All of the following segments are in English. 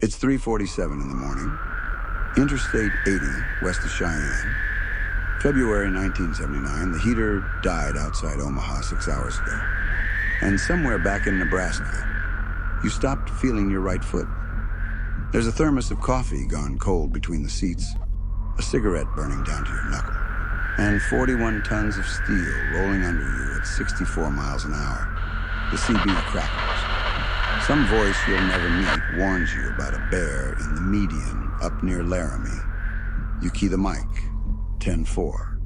It's 3:47 in the morning. Interstate 80, west of Cheyenne. February 1979, the heater died outside Omaha 6 hours ago. And somewhere back in Nebraska, you stopped feeling your right foot. There's a thermos of coffee gone cold between the seats, a cigarette burning down to your knuckle, and 41 tons of steel rolling under you at 64 miles an hour. The CB crackles. Some voice you'll never meet warns you about a bear in the median up near Laramie. You key the mic, 10-4.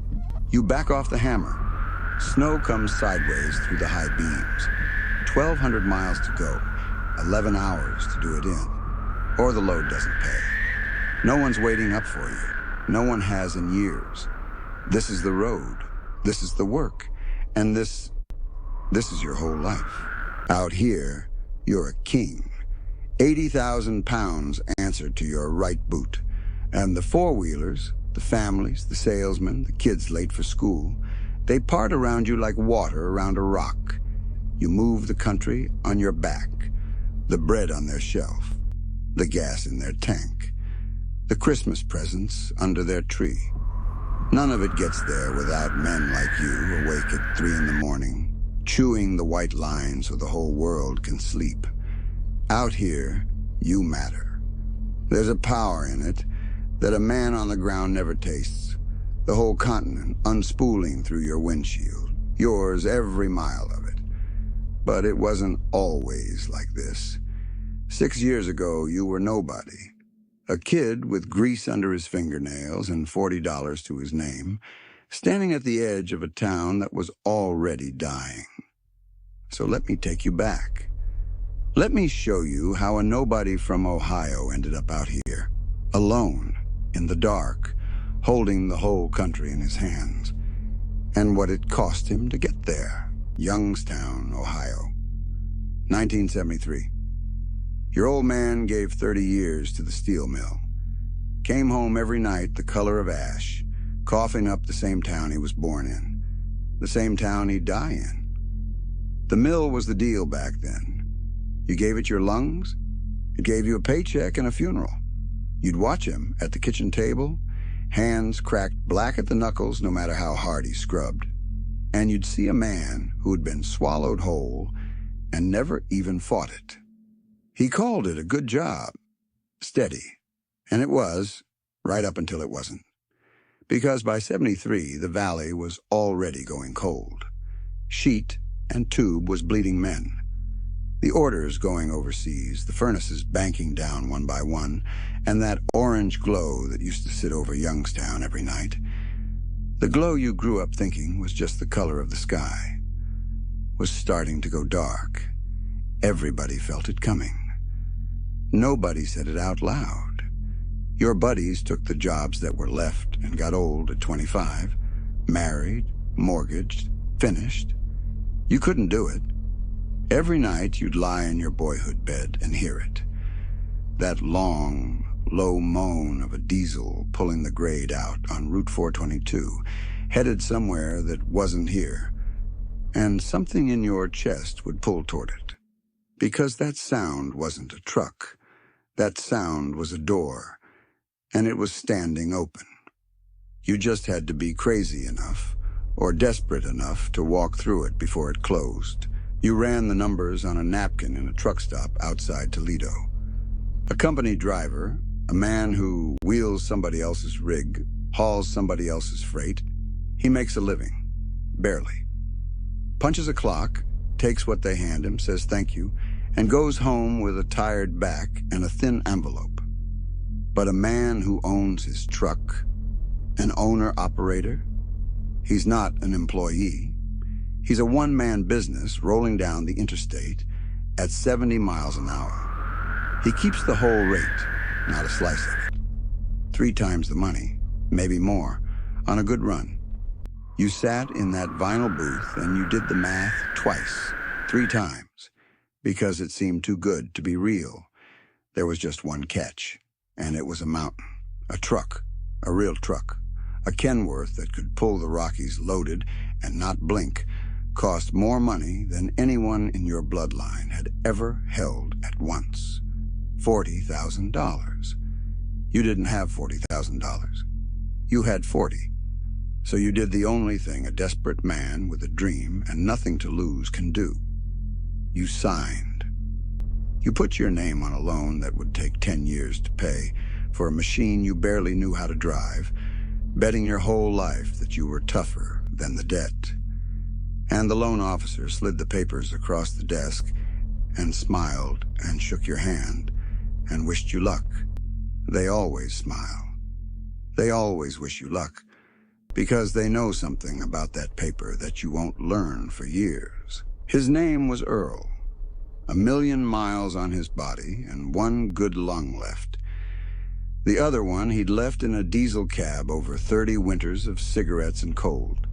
You back off the hammer. Snow comes sideways through the high beams. 1,200 miles to go, 11 hours to do it in. Or the load doesn't pay. No one's waiting up for you. No one has in years. This is the road. This is the work. And this is your whole life. Out here, you're a king. 80,000 pounds answer to your right boot. And the four-wheelers, the families, the salesmen, the kids late for school, they part around you like water around a rock. You move the country on your back, the bread on their shelf, the gas in their tank, the Christmas presents under their tree. None of it gets there without men like you awake at 3 in the morning, chewing the white line so the whole world can sleep. Out here, you matter. There's a power in it that a man on the ground never tastes. The whole continent unspooling through your windshield, yours every mile of it. But it wasn't always like this. 6 years ago, you were nobody. A kid with grease under his fingernails and $40 to his name, standing at the edge of a town that was already dying. So let me take you back. Let me show you how a nobody from Ohio ended up out here, alone, in the dark, holding the whole country in his hands, and what it cost him to get there. Youngstown, Ohio. 1973. Your old man gave 30 years to the steel mill. Came home every night the color of ash, coughing up the same town he was born in, the same town he'd die in. The mill was the deal back then. You gave it your lungs, it gave you a paycheck and a funeral. You'd watch him at the kitchen table, hands cracked black at the knuckles no matter how hard he scrubbed. And you'd see a man who had been swallowed whole and never even fought it. He called it a good job, steady. And it was, right up until it wasn't. Because by 73, the valley was already going cold. Sheet and tube was bleeding men. The orders going overseas, the furnaces banking down one by one, and that orange glow that used to sit over Youngstown every night. The glow you grew up thinking was just the color of the sky, was starting to go dark. Everybody felt it coming. Nobody said it out loud. Your buddies took the jobs that were left and got old at 25, married, mortgaged, finished. You couldn't do it. Every night you'd lie in your boyhood bed and hear it. That long, low moan of a diesel pulling the grade out on Route 422, headed somewhere that wasn't here. And something in your chest would pull toward it. Because that sound wasn't a truck. That sound was a door, and it was standing open. You just had to be crazy enough, or desperate enough to walk through it before it closed. You ran the numbers on a napkin in a truck stop outside Toledo. A company driver, a man who wheels somebody else's rig, hauls somebody else's freight, he makes a living, barely. Punches a clock, takes what they hand him, says thank you, and goes home with a tired back and a thin envelope. But a man who owns his truck, an owner-operator, he's not an employee. He's a one-man business rolling down the interstate at 70 miles an hour. He keeps the whole rate, not a slice of it. 3 times the money, maybe more, on a good run. You sat in that vinyl booth and you did the math twice, 3 times, because it seemed too good to be real. There was just one catch, and it was a mountain, a truck, a real truck, a Kenworth that could pull the Rockies loaded and not blink, cost more money than anyone in your bloodline had ever held at once. $40,000. You didn't have $40,000. You had 40. So you did the only thing a desperate man with a dream and nothing to lose can do. You signed. You put your name on a loan that would take 10 years to pay for a machine you barely knew how to drive, betting your whole life that you were tougher than the debt. And the loan officer slid the papers across the desk and smiled and shook your hand and wished you luck. They always smile. They always wish you luck because they know something about that paper that you won't learn for years. His name was Earl. 1,000,000 miles on his body and one good lung left. The other one he'd left in a diesel cab over 30 winters of cigarettes and cold.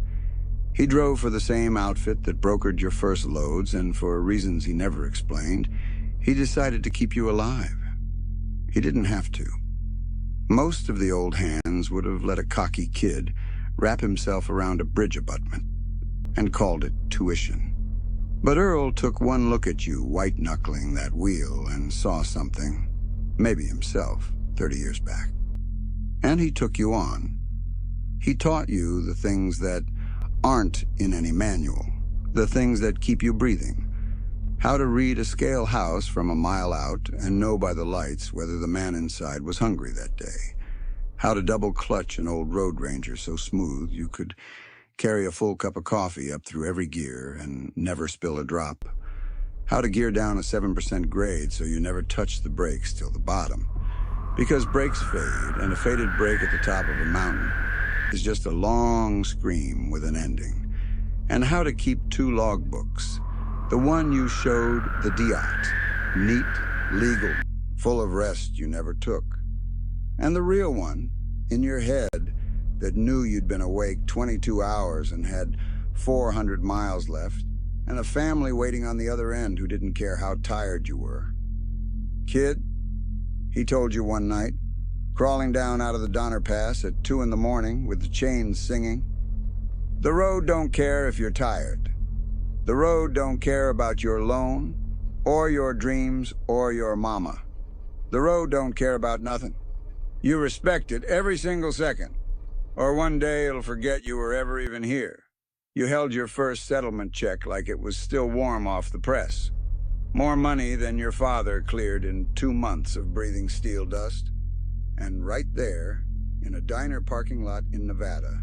He drove for the same outfit that brokered your first loads, and for reasons he never explained, he decided to keep you alive. He didn't have to. Most of the old hands would have let a cocky kid wrap himself around a bridge abutment and called it tuition. But Earl took one look at you white-knuckling that wheel and saw something, maybe himself, 30 years back. And he took you on. He taught you the things that aren't in any manual, the things that keep you breathing. How to read a scale house from a mile out and know by the lights whether the man inside was hungry that day. How to double clutch an old Road Ranger so smooth you could carry a full cup of coffee up through every gear and never spill a drop. How to gear down a 7% grade so you never touch the brakes till the bottom. Because brakes fade, and a faded brake at the top of a mountain is just a long scream with an ending. And how to keep 2 logbooks. The one you showed the Diot, neat, legal, full of rest you never took. And the real one, in your head, that knew you'd been awake 22 hours and had 400 miles left, and a family waiting on the other end who didn't care how tired you were. Kid, he told you one night, crawling down out of the Donner Pass at 2 in the morning with the chains singing, "The road don't care if you're tired. The road don't care about your loan, or your dreams, or your mama. The road don't care about nothing. You respect it every single second, or one day it'll forget you were ever even here. You held your first settlement check like it was still warm off the press. More money than your father cleared in 2 months of breathing steel dust. And right there, in a diner parking lot in Nevada,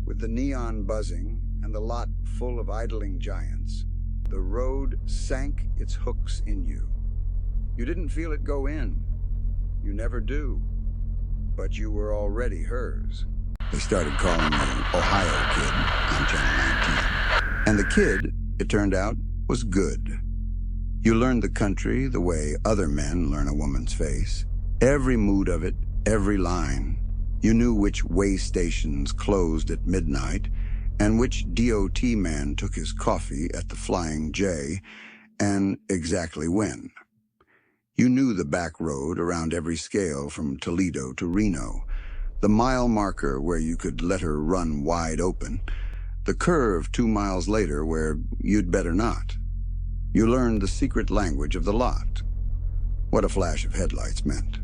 with the neon buzzing and the lot full of idling giants, the road sank its hooks in you. You didn't feel it go in. You never do. But you were already hers. They started calling you Ohio Kid on Channel 19. And the kid, it turned out, was good. You learned the country the way other men learn a woman's face. Every mood of it, every line. You knew which way stations closed at midnight and which DOT man took his coffee at the Flying J and exactly when. You knew the back road around every scale from Toledo to Reno, the mile marker where you could let her run wide open, the curve 2 miles later where you'd better not. You learned the secret language of the lot, what a flash of headlights meant,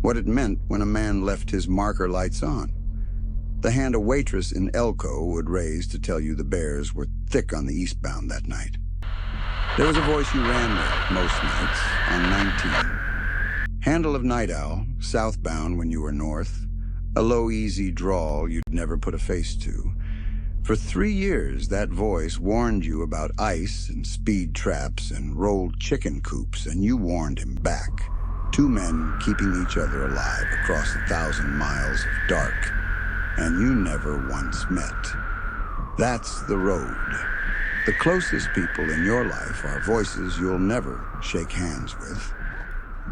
what it meant when a man left his marker lights on, the hand a waitress in Elko would raise to tell you the bears were thick on the eastbound that night. There was a voice you ran with most nights on 19. Handle of night owl, southbound when you were north, a low, easy drawl you'd never put a face to. For 3 years, that voice warned you about ice and speed traps and rolled chicken coops, and you warned him back. 2 men keeping each other alive across 1,000 miles of dark, and you never once met. That's the road. The closest people in your life are voices you'll never shake hands with.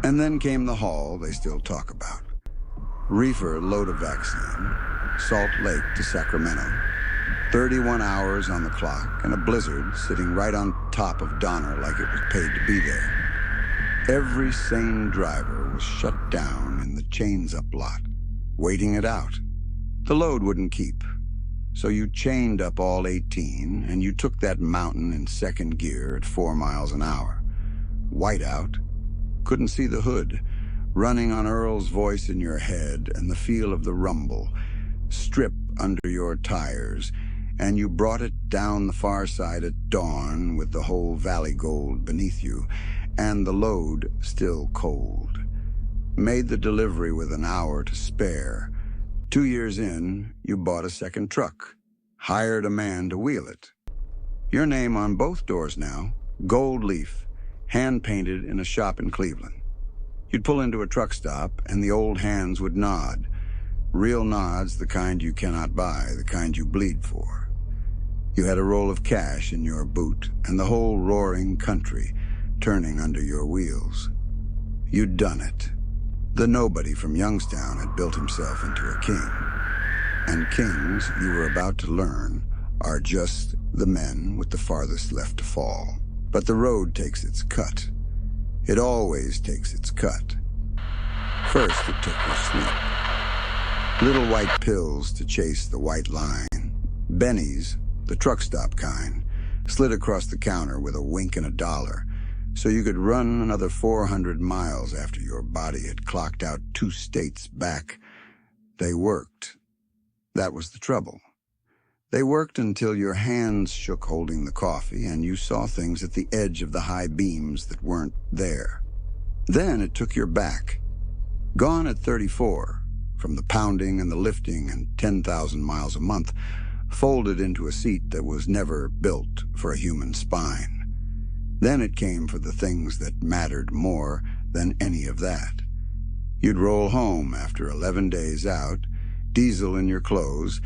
And then came the haul they still talk about. Reefer load of vaccine, Salt Lake to Sacramento, 31 hours on the clock, and a blizzard sitting right on top of Donner like it was paid to be there. Every sane driver was shut down in the chains-up lot, waiting it out. The load wouldn't keep, so you chained up all 18, and you took that mountain in second gear at 4 miles an hour. Whiteout, couldn't see the hood, running on Earl's voice in your head and the feel of the rumble, strip under your tires, and you brought it down the far side at dawn with the whole Valley Gold beneath you, and the load still cold. Made the delivery with an hour to spare. 2 years in, you bought a second truck, hired a man to wheel it. Your name on both doors now, gold leaf, hand-painted in a shop in Cleveland. You'd pull into a truck stop, and the old hands would nod. Real nods, the kind you cannot buy, the kind you bleed for. You had a roll of cash in your boot, and the whole roaring country turning under your wheels. You'd done it. The nobody from Youngstown had built himself into a king. And kings, you were about to learn, are just the men with the farthest left to fall. But the road takes its cut. It always takes its cut. First, it took your sleep. Little white pills to chase the white line. Bennies, the truck stop kind, slid across the counter with a wink and $1, so you could run another 400 miles after your body had clocked out 2 states back. They worked. That was the trouble. They worked until your hands shook holding the coffee and you saw things at the edge of the high beams that weren't there. Then it took your back. Gone at 34, from the pounding and the lifting and 10,000 miles a month, folded into a seat that was never built for a human spine. Then it came for the things that mattered more than any of that. You'd roll home after 11 days out, diesel in your clothes,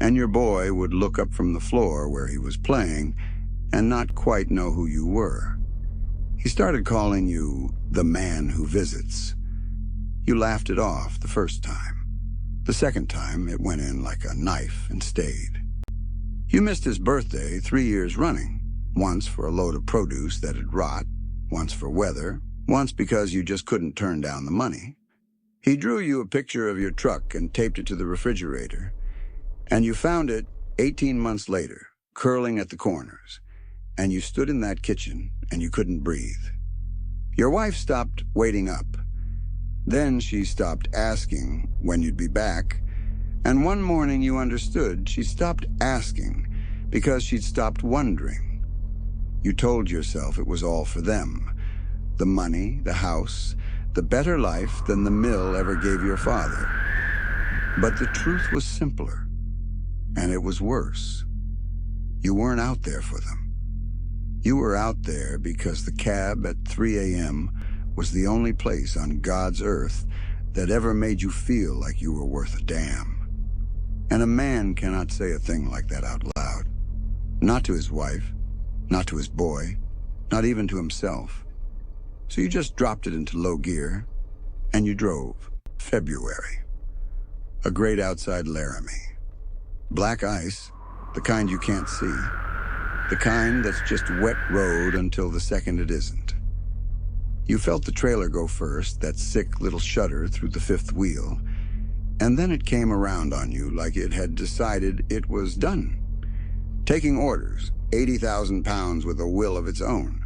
and your boy would look up from the floor where he was playing and not quite know who you were. He started calling you the man who visits. You laughed it off the first time. The second time, it went in like a knife and stayed. You missed his birthday 3 years running. Once for a load of produce that had rot, once for weather, once because you just couldn't turn down the money. He drew you a picture of your truck and taped it to the refrigerator, and you found it 18 months later, curling at the corners, and you stood in that kitchen and you couldn't breathe. Your wife stopped waiting up. Then she stopped asking when you'd be back, and one morning you understood she stopped asking because she'd stopped wondering. You told yourself it was all for them. The money, the house, the better life than the mill ever gave your father. But the truth was simpler, and it was worse. You weren't out there for them. You were out there because the cab at 3 a.m. was the only place on God's earth that ever made you feel like you were worth a damn. And a man cannot say a thing like that out loud. Not to his wife. Not to his boy, not even to himself. So you just dropped it into low gear, and you drove. February. A great outside Laramie. Black ice, the kind you can't see. The kind that's just wet road until the second it isn't. You felt the trailer go first, that sick little shudder through the fifth wheel, and then it came around on you like it had decided it was done. Taking orders. 80,000 pounds with a will of its own.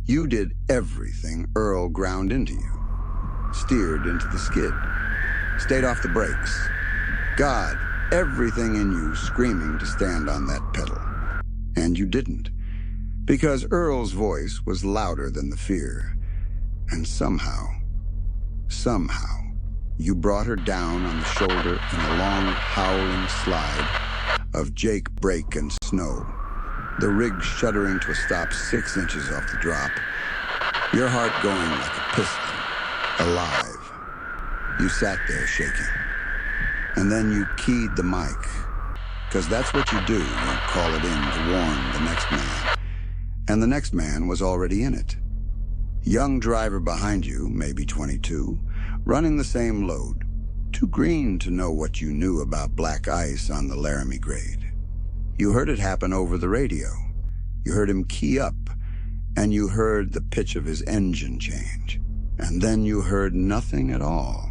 You did everything Earl ground into you. Steered into the skid. Stayed off the brakes. God, everything in you screaming to stand on that pedal. And you didn't. Because Earl's voice was louder than the fear. And somehow, you brought her down on the shoulder in a long, howling slide of Jake brake and snow. The rig shuddering to a stop 6 inches off the drop. Your heart going like a piston, alive. You sat there shaking. And then you keyed the mic. Because that's what you do. You call it in to warn the next man. And the next man was already in it. Young driver behind you, maybe 22, running the same load. Too green to know what you knew about black ice on the Laramie grade. You heard it happen over the radio. You heard him key up, and you heard the pitch of his engine change. And then you heard nothing at all.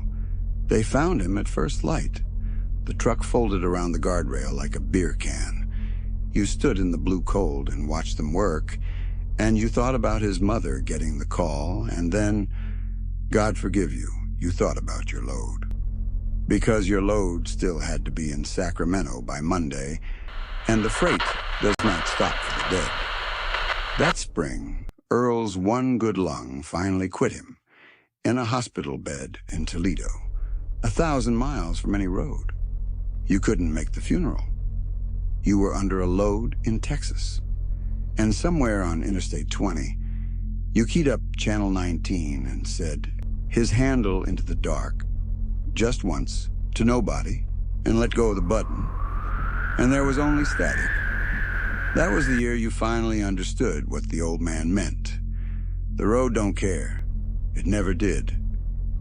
They found him at first light. The truck folded around the guardrail like a beer can. You stood in the blue cold and watched them work, and you thought about his mother getting the call, and then God forgive you, you thought about your load. Because your load still had to be in Sacramento by Monday, and the freight does not stop for the dead. That spring, Earl's one good lung finally quit him, in a hospital bed in Toledo, 1,000 miles from any road. You couldn't make the funeral. You were under a load in Texas. And somewhere on Interstate 20, you keyed up Channel 19 and said, his handle into the dark, just once, to nobody, and let go of the button. And there was only static. That was the year you finally understood what the old man meant. The road don't care. It never did.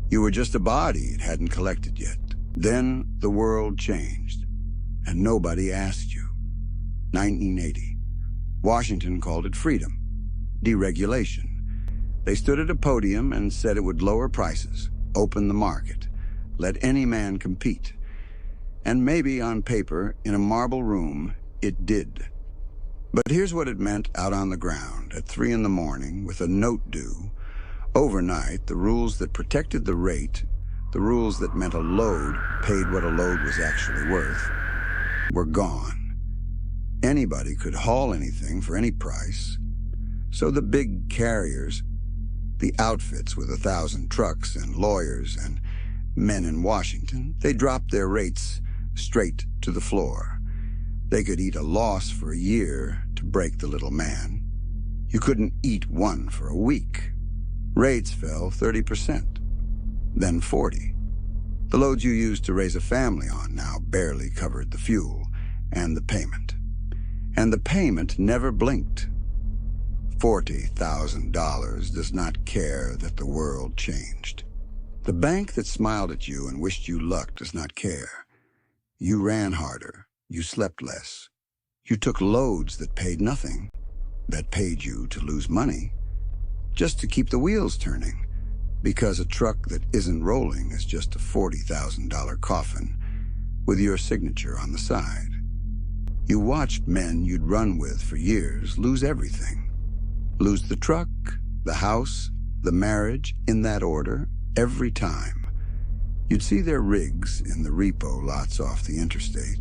You were just a body it hadn't collected yet. Then the world changed, and nobody asked you. 1980. Washington called it freedom, deregulation. They stood at a podium and said it would lower prices, open the market, let any man compete. And maybe on paper, in a marble room, it did. But here's what it meant out on the ground at 3 in the morning with a note due. Overnight, the rules that protected the rate, the rules that meant a load paid what a load was actually worth, were gone. Anybody could haul anything for any price. So the big carriers, the outfits with 1,000 trucks and lawyers and men in Washington, they dropped their rates straight to the floor. They could eat a loss for a year to break the little man. You couldn't eat one for a week. Rates fell 30%, then 40%. The loads you used to raise a family on now barely covered the fuel and the payment. And the payment never blinked. $40,000 does not care that the world changed. The bank that smiled at you and wished you luck does not care. You ran harder. You slept less. You took loads that paid nothing, that paid you to lose money, just to keep the wheels turning, because a truck that isn't rolling is just a $40,000 coffin with your signature on the side. You watched men you'd run with for years lose everything. Lose the truck, the house, the marriage, in that order, every time. You'd see their rigs in the repo lots off the interstate,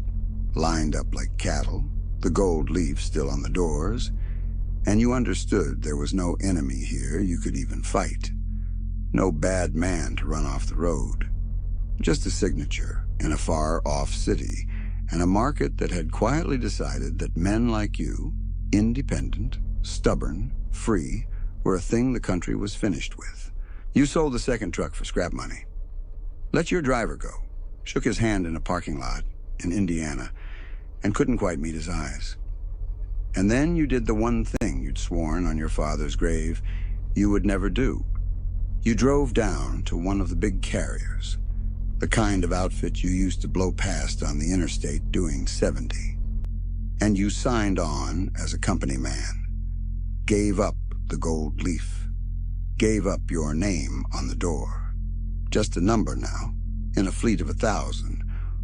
lined up like cattle, the gold leaf still on the doors, and you understood there was no enemy here you could even fight. No bad man to run off the road. Just a signature in a far-off city, and a market that had quietly decided that men like you, independent, stubborn, free, were a thing the country was finished with. You sold the second truck for scrap money. Let your driver go. Shook his hand in a parking lot in Indiana and couldn't quite meet his eyes. And then you did the one thing you'd sworn on your father's grave you would never do. You drove down to one of the big carriers, the kind of outfit you used to blow past on the interstate doing 70. And you signed on as a company man, gave up the gold leaf, gave up your name on the door. Just a number now, in a fleet of 1,000,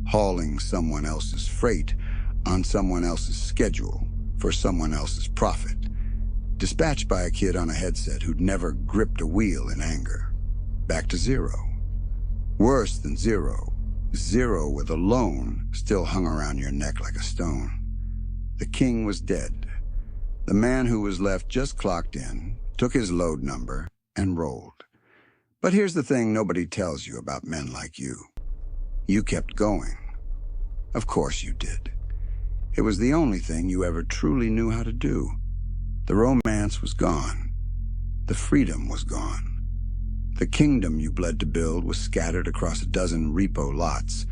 hauling someone else's freight on someone else's schedule for someone else's profit, dispatched by a kid on a headset who'd never gripped a wheel in anger. Back to zero. Worse than zero. Zero with a loan still hung around your neck like a stone. The king was dead. The man who was left just clocked in, took his load number, and rolled. But here's the thing nobody tells you about men like you. You kept going. Of course you did. It was the only thing you ever truly knew how to do. The romance was gone. The freedom was gone. The kingdom you bled to build was scattered across a dozen repo lots,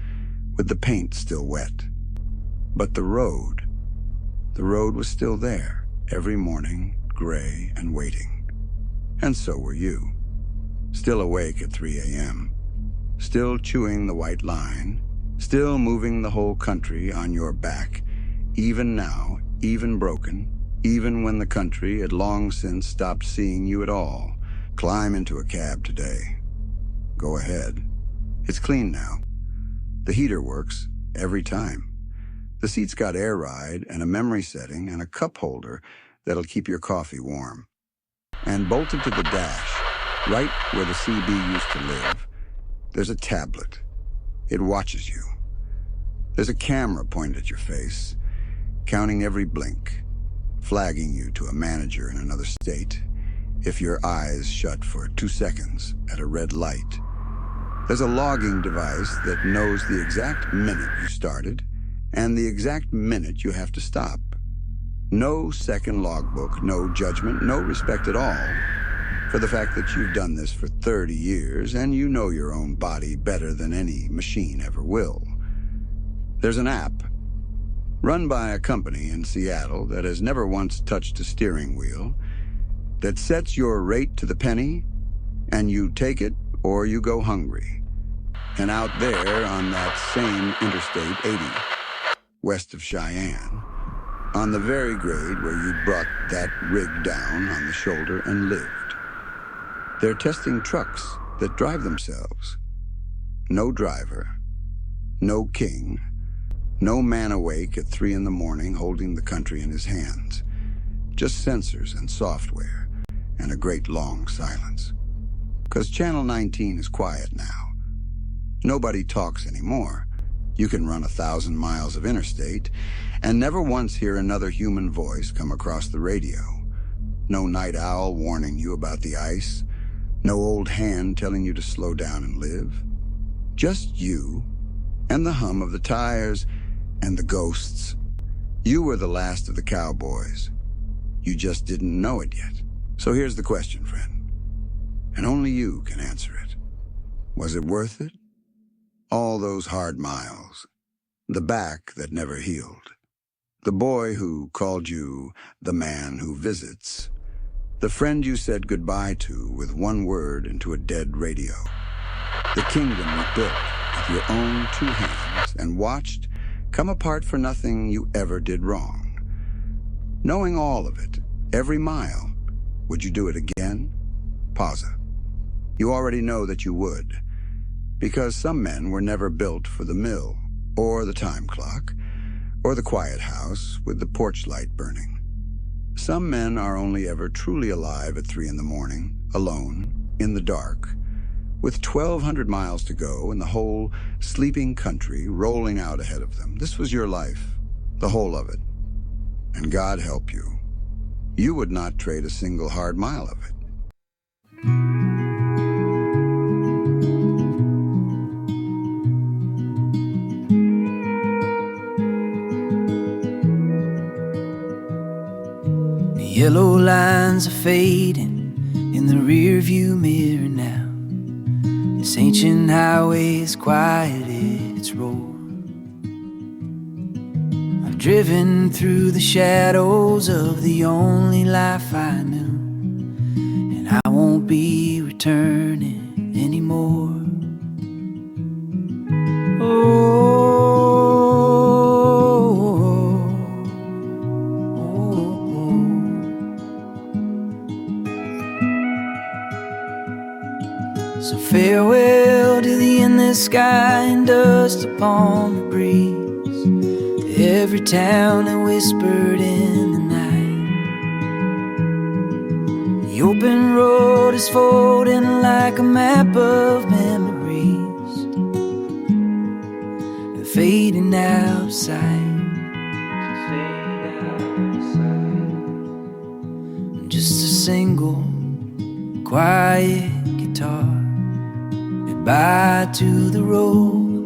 with the paint still wet. But the road was still there, every morning, gray and waiting. And so were you. Still awake at 3 a.m., still chewing the white line, still moving the whole country on your back, even now, even broken, even when the country had long since stopped seeing you at all. Climb into a cab today. Go ahead. It's clean now. The heater works every time. The seat's got air ride and a memory setting and a cup holder that'll keep your coffee warm. And bolted to the dash, right where the CB used to live, there's a tablet. It watches you. There's a camera pointed at your face, counting every blink, flagging you to a manager in another state if your eyes shut for 2 seconds at a red light. There's a logging device that knows the exact minute you started and the exact minute you have to stop. No second logbook, no judgment, no respect at all for the fact that you've done this for 30 years and you know your own body better than any machine ever will. There's an app run by a company in Seattle that has never once touched a steering wheel that sets your rate to the penny, and you take it or you go hungry. And out there on that same Interstate 80, west of Cheyenne, on the very grade where you brought that rig down on the shoulder and lived, they're testing trucks that drive themselves. No driver, no king, no man awake at 3 in the morning holding the country in his hands. Just sensors and software and a great long silence. 'Cause Channel 19 is quiet now. Nobody talks anymore. You can run 1,000 miles of interstate and never once hear another human voice come across the radio. No night owl warning you about the ice. No old hand telling you to slow down and live. Just you and the hum of the tires and the ghosts. You were the last of the cowboys. You just didn't know it yet. So here's the question, friend, and only you can answer it. Was it worth it? All those hard miles, the back that never healed, the boy who called you the man who visits, the friend you said goodbye to with one word into a dead radio, the kingdom you built with your own 2 hands and watched come apart for nothing you ever did wrong. Knowing all of it, every mile, would you do it again? Pausa. You already know that you would, because some men were never built for the mill, or the time clock, or the quiet house with the porch light burning. Some men are only ever truly alive at 3 in the morning, alone, in the dark, with 1,200 miles to go and the whole sleeping country rolling out ahead of them. This was your life, the whole of it. And God help you. You would not trade a single hard mile of it. The yellow lines are fading in the rearview mirror now. This ancient highway is quieted its roar. I've driven through the shadows of the only life I knew, and I won't be returning anymore. So farewell to the endless sky and dust upon the breeze, to every town that whispered in the night. The open road is folding like a map of memories, and fading out of sight. Just a single quiet guitar. Goodbye to the road